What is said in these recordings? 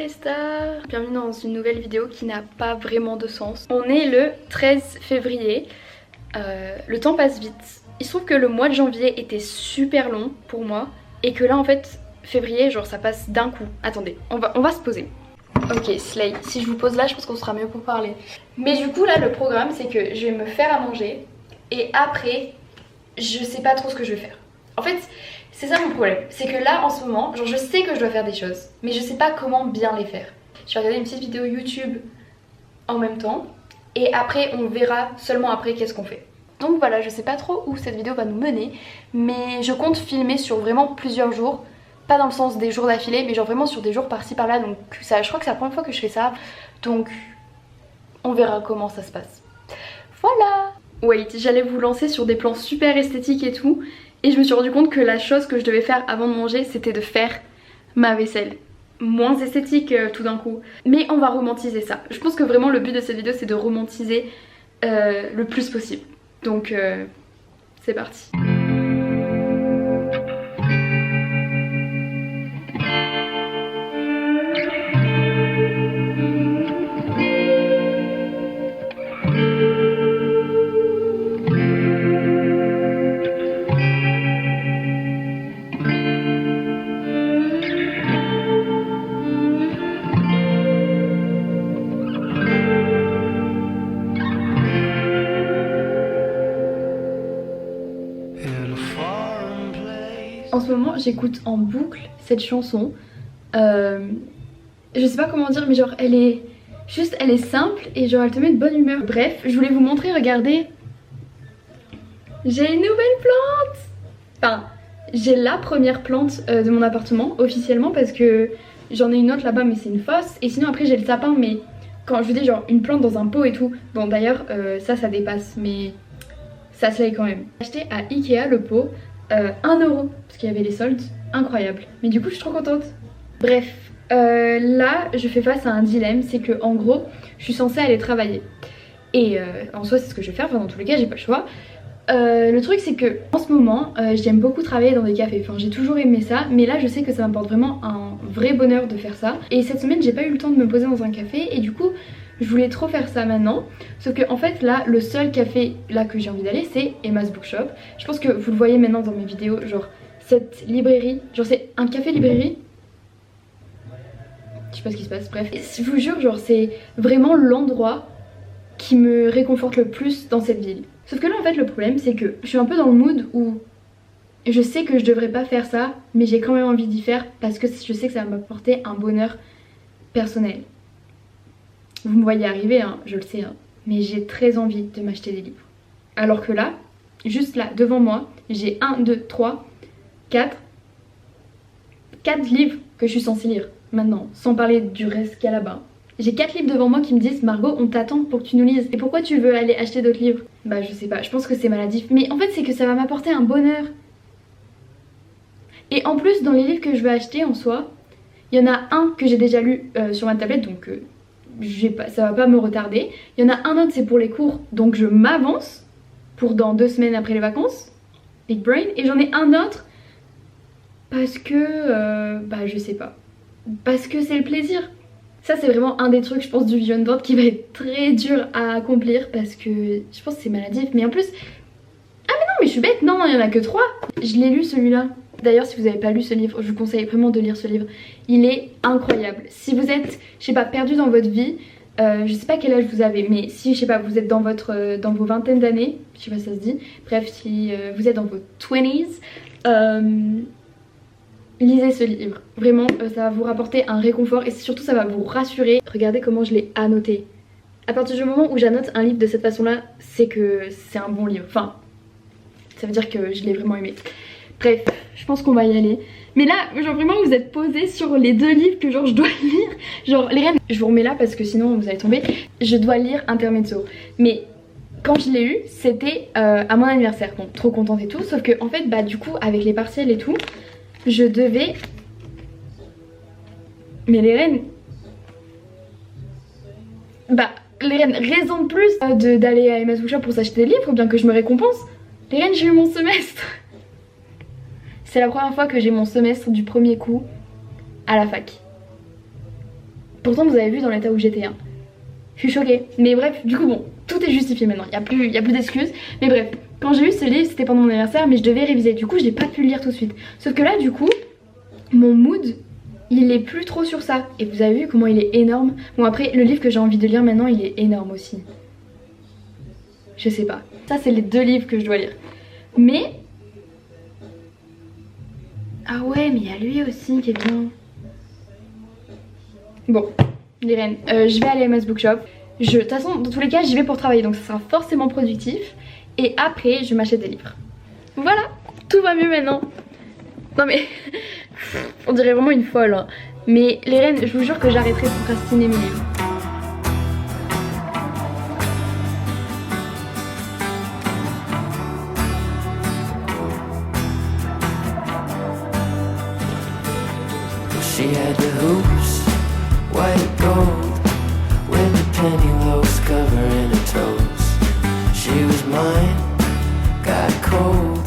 les stars, bienvenue dans une nouvelle vidéo qui n'a pas vraiment de sens. On est le 13 février, le temps passe vite. Il se trouve que le mois de janvier était super long pour moi et que là en fait février genre ça passe d'un coup. Attendez, on va se poser. Ok Slay, si je vous pose là je pense qu'on sera mieux pour parler. Mais du coup là le programme c'est que je vais me faire à manger et après je sais pas trop ce que je vais faire. En fait c'est ça mon problème, c'est que là en ce moment genre je sais que je dois faire des choses mais je sais pas comment bien les faire. Je vais regarder une petite vidéo YouTube en même temps et après on verra seulement après qu'est-ce qu'on fait. Donc voilà, je sais pas trop où cette vidéo va nous mener, mais je compte filmer sur vraiment plusieurs jours. Pas dans le sens des jours d'affilée, mais genre vraiment sur des jours par-ci par-là. Donc ça, je crois que c'est la première fois que je fais ça. Donc on verra comment ça se passe. Voilà. Wait, j'allais vous lancer sur des plans super esthétiques et tout. Et je me suis rendu compte que la chose que je devais faire avant de manger, c'était de faire ma vaisselle. Moins esthétique tout d'un coup. Mais on va romantiser ça. Je pense que vraiment le but de cette vidéo, c'est de romantiser le plus possible. Donc c'est parti. En ce moment j'écoute en boucle cette chanson, je sais pas comment dire mais genre elle est simple et genre elle te met de bonne humeur. Bref, je voulais vous montrer, regardez, j'ai une nouvelle plante. Enfin j'ai la première plante de mon appartement officiellement parce que j'en ai une autre là-bas mais c'est une fosse. Et sinon après j'ai le sapin, mais quand je vous dis genre une plante dans un pot et tout, bon d'ailleurs ça dépasse mais ça se l'est quand même. J'ai acheté à Ikea le pot 1 € parce qu'il y avait les soldes, incroyable. Mais du coup je suis trop contente. Bref, là je fais face à un dilemme, c'est que en gros je suis censée aller travailler. Et en soi c'est ce que je vais faire, enfin dans tous les cas j'ai pas le choix. Le truc c'est que en ce moment j'aime beaucoup travailler dans des cafés, enfin j'ai toujours aimé ça, mais là je sais que ça m'apporte vraiment un vrai bonheur de faire ça. Et cette semaine j'ai pas eu le temps de me poser dans un café et du coup je voulais trop faire ça maintenant. Sauf que en fait là le seul café là que j'ai envie d'aller c'est Emma's Bookshop. Je pense que vous le voyez maintenant dans mes vidéos, genre cette librairie, genre c'est un café librairie. Je sais pas ce qui se passe, bref. Et je vous jure genre c'est vraiment l'endroit qui me réconforte le plus dans cette ville. Sauf que là en fait le problème c'est que je suis un peu dans le mood où je sais que je devrais pas faire ça, mais j'ai quand même envie d'y faire parce que je sais que ça va m'apporter un bonheur personnel. Vous me voyez arriver, hein, je le sais, hein, mais j'ai très envie de m'acheter des livres. Alors que là, juste là, devant moi, j'ai 1, 2, 3, 4 livres que je suis censée lire maintenant, sans parler du reste qu'il y a là-bas. J'ai 4 livres devant moi qui me disent Margot, on t'attend pour que tu nous lises. Et pourquoi tu veux aller acheter d'autres livres? Bah je sais pas, je pense que c'est maladif. Mais en fait c'est que ça va m'apporter un bonheur. Et en plus dans les livres que je veux acheter en soi, il y en a un que j'ai déjà lu sur ma tablette, donc ça va pas me retarder. Il y en a un autre c'est pour les cours, donc je m'avance pour dans 2 semaines après les vacances. Big brain. Et j'en ai un autre parce que bah je sais pas, parce que c'est le plaisir. Ça c'est vraiment un des trucs je pense du vision board qui va être très dur à accomplir parce que je pense que c'est maladif. Mais en plus, ah mais non mais je suis bête, non il y en a que 3. Je l'ai lu celui-là. D'ailleurs si vous n'avez pas lu ce livre, je vous conseille vraiment de lire ce livre. Il est incroyable. Si vous êtes, je sais pas, perdu dans votre vie, je sais pas quel âge vous avez, mais si je sais pas, vous êtes dans vos vingtaines d'années, je sais pas si ça se dit, bref si vous êtes dans vos 20s, lisez ce livre. Vraiment ça va vous rapporter un réconfort et surtout ça va vous rassurer. Regardez comment je l'ai annoté. À partir du moment où j'annote un livre de cette façon là, c'est que c'est un bon livre. Enfin, ça veut dire que je l'ai vraiment aimé. Bref, je pense qu'on va y aller. Mais là, genre vraiment vous êtes posés sur les 2 livres que genre je dois lire. Genre les reines, je vous remets là parce que sinon vous allez tomber. Je dois lire Intermezzo. Mais quand je l'ai eu, c'était à mon anniversaire. Bon, trop contente et tout. Sauf que en fait, bah du coup, avec les partiels et tout, je devais... Mais les reines... Bah, les reines, raison de plus d'aller à Emma's Bookshop pour s'acheter des livres, bien que je me récompense. Les reines, j'ai eu mon semestre. C'est la première fois que j'ai mon semestre du premier coup à la fac. Pourtant vous avez vu dans l'état où j'étais, hein. Je suis choquée. Mais bref, du coup bon, tout est justifié maintenant, il y a plus d'excuses. Mais bref, quand j'ai eu ce livre, c'était pendant mon anniversaire, mais je devais réviser. Du coup, j'ai pas pu le lire tout de suite. Sauf que là, du coup, mon mood, il est plus trop sur ça. Et vous avez vu comment il est énorme. Bon après, le livre que j'ai envie de lire maintenant, il est énorme aussi. Je sais pas. Ça, c'est les 2 livres que je dois lire. Mais... ah ouais, mais il y a lui aussi qui est bien. Bon, les reines, je vais aller à Emma's Bookshop. De toute façon, dans tous les cas, j'y vais pour travailler, donc ça sera forcément productif. Et après, je m'achète des livres. Voilà, tout va mieux maintenant. Non mais, on dirait vraiment une folle, hein. Mais les reines, je vous jure que j'arrêterai de procrastiner mes livres. She had the hoops, white gold, with the penny loaves covering her toes. She was mine, got cold.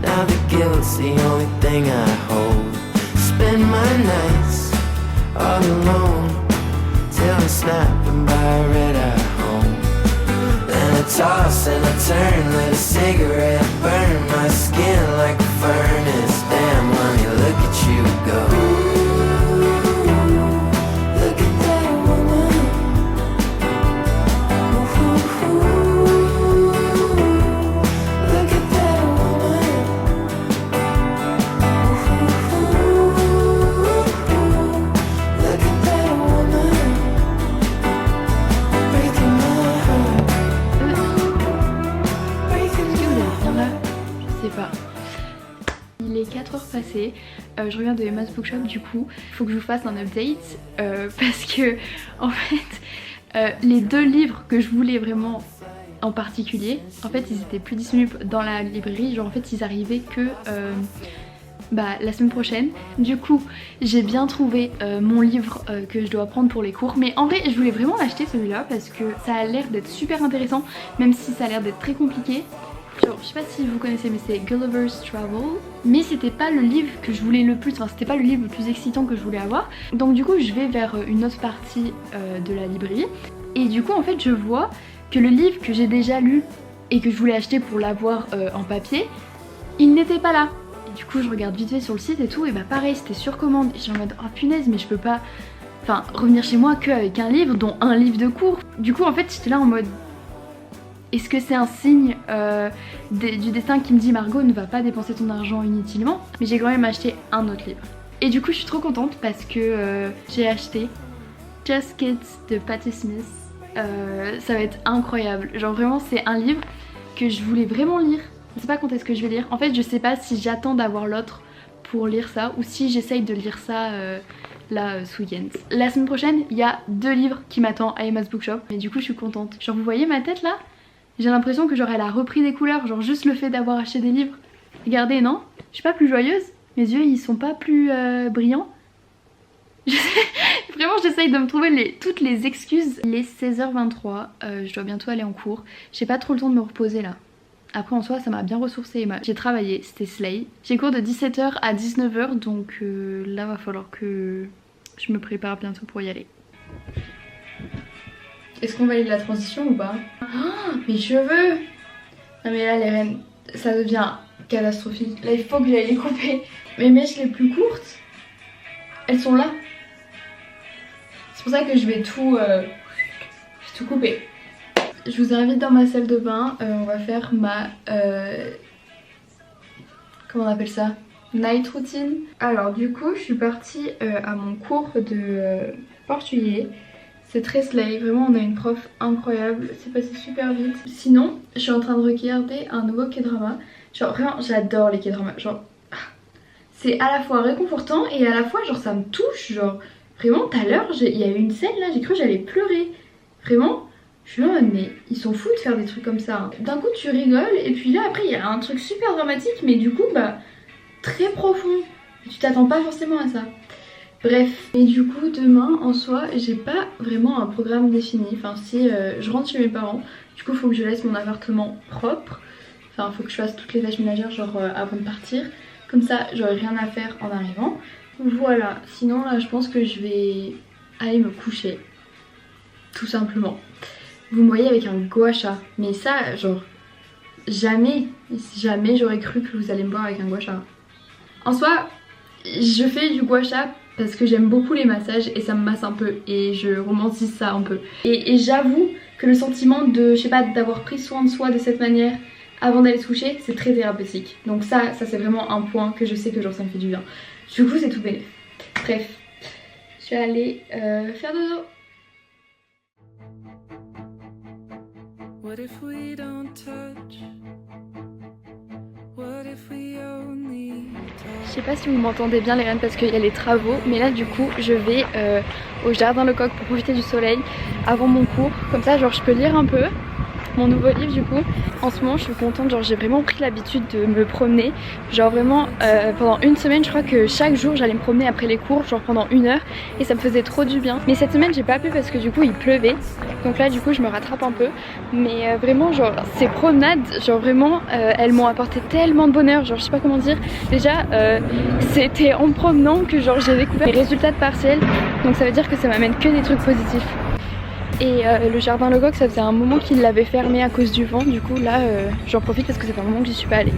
Now the guilt's the only thing I hold. Spend my nights all alone till I snap and buy a red-eye home. Then I toss and I turn, let a cigarette burn my skin like a furnace. Damn, honey, look at you go. Look at that woman. Look at that woman. Look at that woman. Breaking my heart. Breaking my heart. Je sais pas. Il est 4 heures passées, je reviens de Emma's Bookshop, du coup il faut que je vous fasse un update parce que en fait les 2 livres que je voulais vraiment en particulier, en fait ils étaient plus disponibles dans la librairie, genre en fait ils arrivaient que la semaine prochaine. Du coup j'ai bien trouvé mon livre que je dois prendre pour les cours, mais en vrai je voulais vraiment l'acheter celui-là parce que ça a l'air d'être super intéressant, même si ça a l'air d'être très compliqué. Genre, je sais pas si vous connaissez, mais c'est Gulliver's Travel. Mais c'était pas le livre que je voulais le plus, enfin c'était pas le livre le plus excitant que je voulais avoir. Donc du coup je vais vers une autre partie de la librairie. Et du coup en fait je vois que le livre que j'ai déjà lu et que je voulais acheter pour l'avoir en papier, il n'était pas là. Et du coup je regarde vite fait sur le site et tout, et bah pareil c'était sur commande. Et je suis en mode oh punaise, mais je peux pas revenir chez moi qu'avec un livre, dont un livre de cours. Du coup en fait j'étais là en mode... est-ce que c'est un signe du destin qui me dit Margot ne va pas dépenser ton argent inutilement? Mais j'ai quand même acheté un autre livre. Et du coup je suis trop contente parce que j'ai acheté Just Kids de Patti Smith. Ça va être incroyable. Genre vraiment c'est un livre que je voulais vraiment lire. Je sais pas quand est-ce que je vais lire. En fait je sais pas si j'attends d'avoir l'autre pour lire ça ou si j'essaye de lire ça là ce week-end. La semaine prochaine il y a 2 livres qui m'attendent à Emma's Bookshop. Et du coup je suis contente. Genre vous voyez ma tête là? J'ai l'impression que genre elle a repris des couleurs, genre juste le fait d'avoir acheté des livres. Regardez, non? Je suis pas plus joyeuse? Mes yeux ils sont pas plus brillants? Vraiment j'essaye de me trouver toutes les excuses. Il est 16h23, je dois bientôt aller en cours. J'ai pas trop le temps de me reposer là. Après en soi ça m'a bien ressourcée Emma. J'ai travaillé, c'était slay. J'ai cours de 17h à 19h donc là va falloir que je me prépare bientôt pour y aller. Est-ce qu'on valide la transition ou pas? Oh, mes cheveux! Non mais là les reines, ça devient catastrophique. Là il faut que j'aille les couper. Mes mèches les plus courtes, elles sont là. C'est pour ça que je vais tout couper. Je vous invite dans ma salle de bain. On va faire ma... comment on appelle ça? Night routine. Alors du coup je suis partie à mon cours de portugais. C'est très slay, vraiment on a une prof incroyable, c'est passé super vite. Sinon, je suis en train de regarder un nouveau K-drama. Genre vraiment j'adore les K-dramas, genre c'est à la fois réconfortant et à la fois genre ça me touche. Genre vraiment tout à l'heure il y a eu une scène là, j'ai cru que j'allais pleurer. Vraiment, je suis là mais ils sont fous de faire des trucs comme ça, hein. D'un coup tu rigoles et puis là après il y a un truc super dramatique mais du coup très profond. Tu t'attends pas forcément à ça. Bref, et du coup demain en soi j'ai pas vraiment un programme défini. Enfin si je rentre chez mes parents, du coup faut que je laisse mon appartement propre. Enfin faut que je fasse toutes les tâches ménagères genre avant de partir. Comme ça j'aurai rien à faire en arrivant. Voilà, sinon là je pense que je vais aller me coucher. Tout simplement. Vous me voyez avec un gua sha. Mais ça, genre, jamais j'aurais cru que vous allez me voir avec un gua sha. En soi, je fais du gua sha parce que j'aime beaucoup les massages et ça me masse un peu et je romantise ça un peu. Et j'avoue que le sentiment de, je sais pas, d'avoir pris soin de soi de cette manière avant d'aller se coucher, c'est très thérapeutique. Donc ça c'est vraiment un point que je sais que genre ça me fait du bien. Du coup c'est tout bénef. Bref, je vais aller faire dodo. What if we don't touch? What if we only touch? Je sais pas si vous m'entendez bien les reines parce qu'il y a les travaux, mais là du coup je vais au jardin Lecoq pour profiter du soleil avant mon cours. Comme ça genre je peux lire un peu mon nouveau livre du coup. En ce moment je suis contente, genre j'ai vraiment pris l'habitude de me promener. Genre vraiment pendant une semaine je crois que chaque jour j'allais me promener après les cours, genre pendant 1 heure et ça me faisait trop du bien. Mais cette semaine j'ai pas pu parce que du coup il pleuvait. Donc là du coup je me rattrape un peu. Mais vraiment genre ces promenades, genre vraiment elles m'ont apporté tellement de bonheur. Genre je sais pas comment dire. Déjà c'était en me promenant que genre j'ai découvert les résultats de partiels. Donc ça veut dire que ça m'amène que des trucs positifs. Et le jardin Lecoq ça faisait un moment qu'il l'avait fermé à cause du vent. Du coup là j'en profite parce que ça fait un moment que j'y suis pas allée.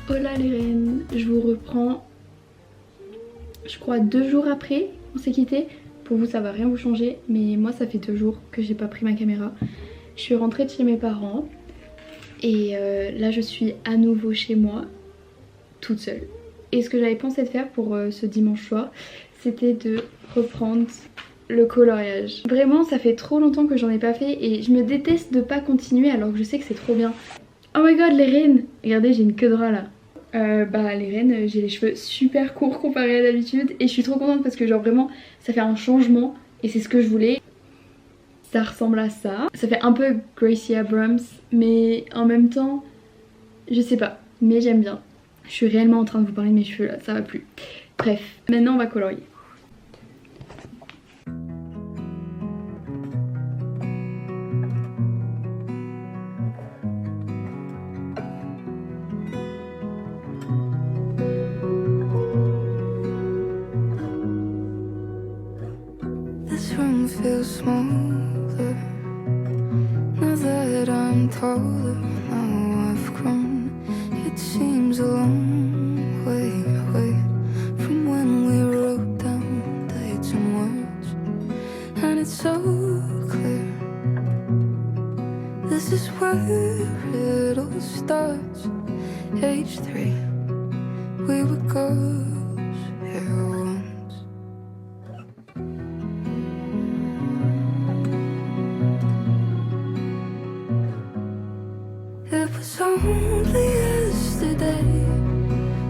Hola les reines, je vous reprends, je crois 2 jours après on s'est quitté. Pour vous ça va rien vous changer, mais moi ça fait 2 jours que j'ai pas pris ma caméra. Je suis rentrée de chez mes parents et là je suis à nouveau chez moi, toute seule. Et ce que j'avais pensé de faire pour ce dimanche soir, c'était de reprendre le coloriage. Vraiment ça fait trop longtemps que j'en ai pas fait et je me déteste de pas continuer alors que je sais que c'est trop bien. Oh my god les reines, regardez j'ai une queue de rat là. Bah les reines, j'ai les cheveux super courts comparé à d'habitude et je suis trop contente parce que genre vraiment ça fait un changement et c'est ce que je voulais. Ça ressemble à ça. Ça fait un peu Gracie Abrams mais en même temps je sais pas, mais j'aime bien. Je suis réellement en train de vous parler de mes cheveux là, ça va plus. Bref, maintenant on va colorier. Feels smaller now that I'm taller. Now I've grown. It seems a long way away from when we wrote down dates and words, and it's so clear. This is where it all starts. Age 3, we were girls here once. Only yesterday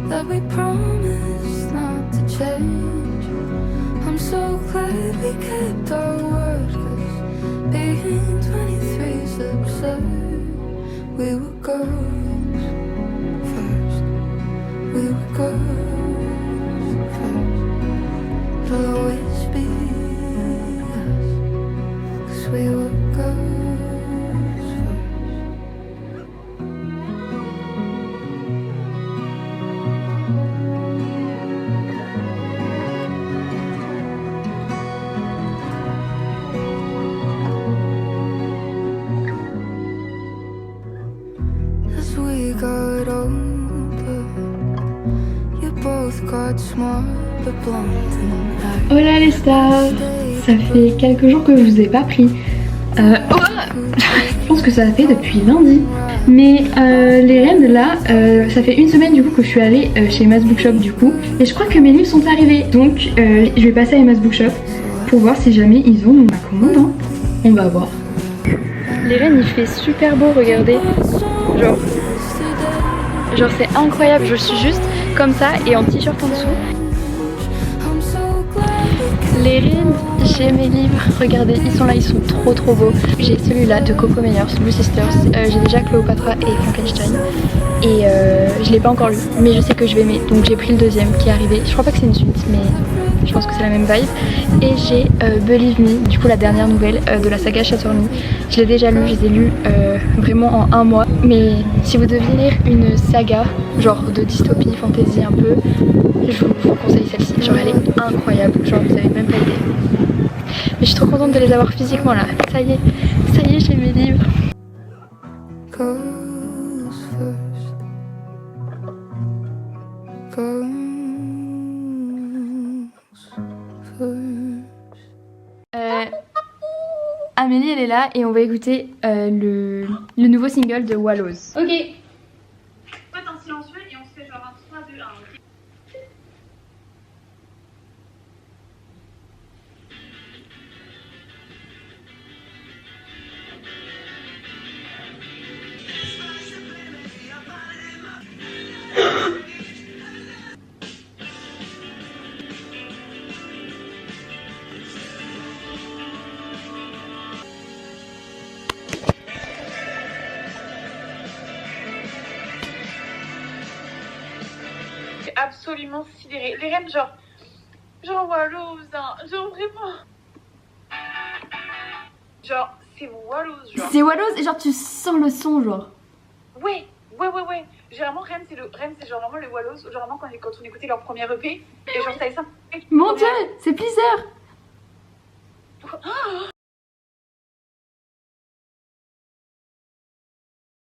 that we promised not to change. I'm so glad we kept our word, 'cause being 23's absurd. We were girls first. We were girls first. It'll always be us, 'cause we were girls. Hola les stars, ça fait quelques jours que je vous ai pas pris. Je pense que ça a fait depuis lundi. Mais les rennes là, ça fait une semaine du coup que je suis allée chez Emma's Bookshop du coup. Et je crois que mes livres sont arrivés. Donc je vais passer à Emma's Bookshop pour voir si jamais ils ont ma commande. Hein. On va voir. Les rennes il fait super beau, regardez. Genre c'est incroyable, je suis juste comme ça et en t-shirt en dessous. Les rennes, j'ai mes livres, regardez, ils sont là, ils sont trop beaux. J'ai celui-là de Coco Meyers, Blue Sisters, j'ai déjà Cléopatra et Frankenstein. Et je l'ai pas encore lu, mais je sais que je vais aimer, donc j'ai pris le deuxième qui est arrivé. Je crois pas que c'est une suite, mais je pense que c'est la même vibe. Et j'ai Believe Me, du coup la dernière nouvelle de la saga Chatterley. Je l'ai déjà lu, je les ai lus vraiment en un mois. Mais si vous deviez lire une saga, genre de dystopie, fantasy un peu, je vous conseille celle-ci. Genre elle est incroyable, genre vous avez même pas idée. Mais je suis trop contente de les avoir physiquement là. Ça y est, j'ai mes livres. Amélie elle est là et on va écouter le nouveau single de Wallows. Ok. Faites un silencieux et on se fait genre un 3, 2, 1, ok? Absolument sidérée. Les rennes, genre Wallows, hein, genre vraiment. Genre, c'est Wallows, genre. C'est Wallows et genre tu sens le son genre. Ouais. Généralement, Rennes, c'est genre vraiment le Wallows. Genre vraiment quand on écoutait leur premier EP. Et genre, t'avais ça. Mon dieu, c'est Pleaser.